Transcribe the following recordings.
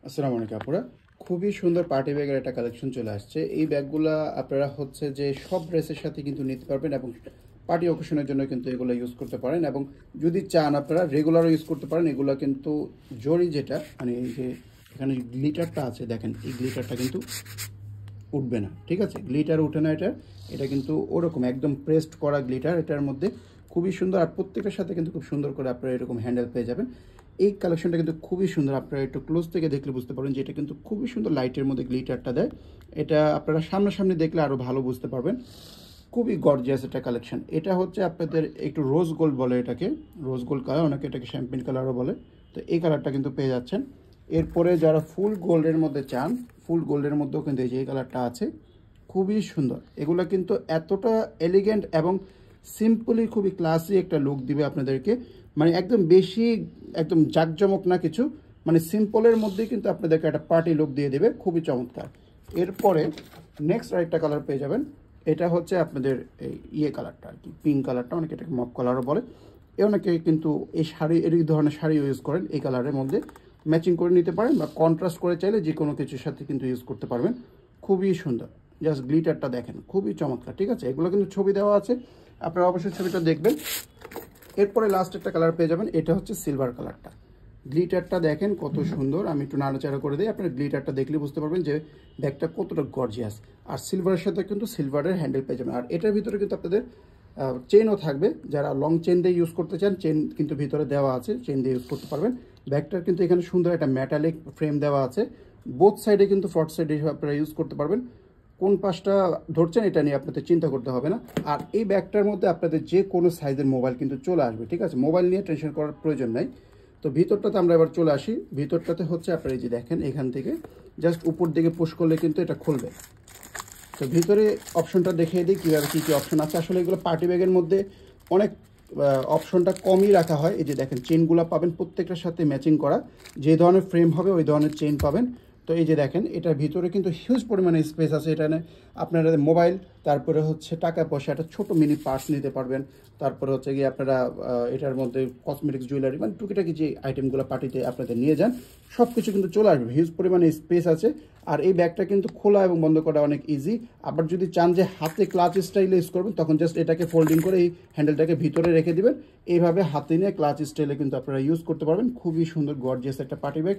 আসসালামু আলাইকুম আপুরা। খুবই সুন্দর পার্টি ব্যাগের একটা কালেকশন চলে আসছে। এই ব্যাগগুলা আপনারা হচ্ছে যে সব ড্রেসের সাথে কিন্তু নিতে পারবেন এবং পার্টি অকেশনের জন্য কিন্তু এগুলো ইউজ করতে পারেন, এবং যদি চান আপনারা রেগুলারও ইউজ করতে পারেন। এগুলো কিন্তু জরি যেটা মানে এই যে এখানে গ্লিটারটা আছে দেখেন, এই গ্লিটারটা কিন্তু উঠবে না, ঠিক আছে? গ্লিটার উঠে না, এটা কিন্তু ওরকম একদম প্রেসড করা গ্লিটার এটার মধ্যে। খুবই সুন্দর, আর প্রত্যেকের সাথে কিন্তু খুব সুন্দর করে আপনারা এরকম হ্যান্ডেল পেয়ে যাবেন। এই কালেকশনটা কিন্তু খুবই সুন্দর, আপনারা একটু ক্লোজ থেকে দেখলে বুঝতে পারবেন যে এটা কিন্তু খুবই সুন্দর লাইটের মধ্যে গ্লিটারটা দেয়। এটা আপনারা সামনাসামনি দেখলে আরও ভালো বুঝতে পারবেন। খুবই গর্জিয়াস একটা কালেকশন। এটা হচ্ছে আপনাদের একটু রোজ গোল্ড বলে এটাকে, রোজ গোল্ড কালার, অনেকে এটাকে শ্যাম্পেন কালারও বলে। তো এই কালারটা কিন্তু পেয়ে যাচ্ছেন। এরপরে যারা ফুল গোল্ডের মধ্যে চান, ফুল গোল্ডের মধ্যেও কিন্তু এই যে এই কালারটা আছে, খুবই সুন্দর। এগুলো কিন্তু এতটা এলিগেন্ট এবং সিম্পলি খুবই ক্লাসি একটা লুক দিবে আপনাদেরকে। মানে একদম বেশি একদম জাঁকজমক না কিছু, মানে সিম্পলের মধ্যেই কিন্তু আপনাদেরকে একটা পার্টি লুক দিয়ে দেবে, খুবই চমৎকার। এরপরে নেক্সট আরেকটা কালার পেয়ে যাবেন। এটা হচ্ছে আপনাদের এই কালারটা আর কি, পিঙ্ক কালারটা, অনেকে এটাকে মপ কালারও বলে। অনেকে কিন্তু এই ধরনের শাড়ি ইউজ করেন, এই কালারের মধ্যে ম্যাচিং করে নিতে পারেন বা কন্ট্রাস্ট করে চাইলে যে কোনো কিছুর সাথে কিন্তু ইউজ করতে পারবেন। খুবই সুন্দর, জাস্ট গ্লিটারটা দেখেন, খুবই চমৎকার, ঠিক আছে? এগুলো কিন্তু ছবি দেওয়া আছে, আপনারা অবশ্যই ছবিটা দেখবেন। এরপরে লাস্ট একটা কালার পেয়ে যাবেন, এটা হচ্ছে সিলভার কালারটা। গ্লিটারটা দেখেন কত সুন্দর, আমি একটু নাড়াচাড়া করে দিই, আপনারা গ্লিটারটা দেখলে বুঝতে পারবেন যে ব্যাগটা কতটা গর্জিয়াস। আর সিলভারের সাথে কিন্তু সিলভারের হ্যান্ডেল পেয়ে যাবেন। আর এটার ভিতরে কিন্তু আপনাদের চেনও থাকবে, যারা লং চেন দিয়ে ইউজ করতে চান, চেন কিন্তু ভিতরে দেওয়া আছে, চেন দিয়ে ইউজ করতে পারবেন। ব্যাগটার কিন্তু এখানে সুন্দর একটা মেটালিক ফ্রেম দেওয়া আছে, বোথ সাইডে কিন্তু ফ্রন্ট সাইডে আপনারা ইউজ করতে পারবেন। কোন পাশটা ধরছেন এটা নিয়ে আপনাদের চিন্তা করতে হবে না। আর এই ব্যাগটার মধ্যে আপনাদের যে কোনো সাইজের মোবাইল কিন্তু চলে আসবে, ঠিক আছে? মোবাইল নিয়ে টেনশন করার প্রয়োজন নাই। তো ভিতরটাতে আমরা এবার চলে আসি। ভিতরটাতে হচ্ছে আপনারা এই যে দেখেন, এখান থেকে জাস্ট উপর দিকে পুশ করলে কিন্তু এটা খুলবে। তো ভিতরে অপশনটা দেখিয়ে দিই কীভাবে কী কী অপশন আছে। আসলে এগুলো পার্টি ব্যাগের মধ্যে অনেক অপশনটা কমই রাখা হয়। এই যে দেখেন, চেনগুলো পাবেন প্রত্যেকটার সাথে ম্যাচিং করা, যে ধরনের ফ্রেম হবে ওই ধরনের চেন পাবেন। তো এই যে দেখেন, এটার ভিতরে কিন্তু হিউজ পরিমাণে স্পেস আছে। এখানে আপনারা মোবাইল, তারপরে হচ্ছে টাকা পয়সা, একটা ছোটো মিনি পার্স নিতে পারবেন। তারপরে হচ্ছে গিয়ে আপনারা এটার মধ্যে কসমেটিক্স, জুয়েলারি, মানে টুকিটাকি যে আইটেমগুলো পার্টিতে আপনাদের নিয়ে যান সব কিছু কিন্তু চলে আসবে। হিউজ পরিমাণে স্পেস আছে। আর এই ব্যাগটা কিন্তু খোলা এবং বন্ধ করা অনেক ইজি। আবার যদি চান যে হাতে ক্লাচ স্টাইলে ইউজ করবেন, তখন জাস্ট এটাকে ফোল্ডিং করে এই হ্যান্ডেলটাকে ভিতরে রেখে দিবেন। এইভাবে হাতে নিয়ে ক্লাচ স্টাইলে কিন্তু আপনারা ইউজ করতে পারবেন। খুবই সুন্দর গর্জিয়াস একটা পার্টি ব্যাগ,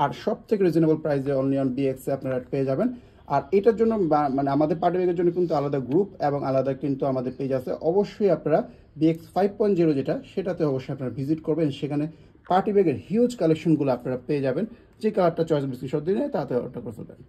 আর সব থেকে রিজনেবল প্রাইসে অনলি অন বিএক্সে আপনারা পেয়ে যাবেন। আর এটার জন্য মানে আমাদের পার্টি ব্যাগের জন্য কিন্তু আলাদা গ্রুপ এবং আলাদা কিন্তু আমাদের পেজ আছে। অবশ্যই আপনারা বিএক্স 5.0 যেটা, সেটাতে অবশ্যই আপনারা ভিজিট করবেন। সেখানে পার্টি ব্যাগের হিউজ কালেকশনগুলো আপনারা পেয়ে যাবেন। যে কালারটা চয়েস বেশি সব দিনে তাতে অর্ডার করে ফেলবেন।